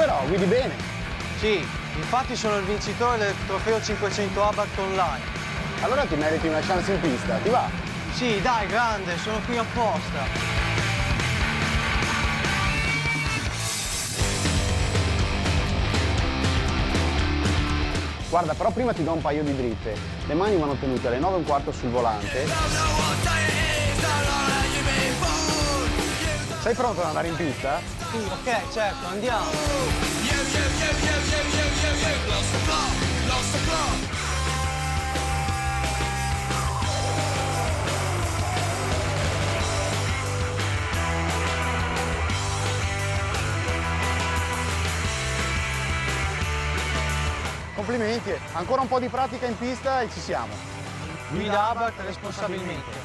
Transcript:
però, guidi bene. Sì, infatti sono il vincitore del trofeo 500 ABAC online. Allora ti meriti una chance in pista, ti va? Sì, dai, grande, sono qui apposta. Guarda, però prima ti do un paio di dritte. Le mani vanno tenute alle 9:15 sul volante. Sei pronto ad andare in pista? Sì, ok, certo, andiamo. Complimenti, ancora un po' di pratica in pista e ci siamo. Guida ABAC responsabilmente.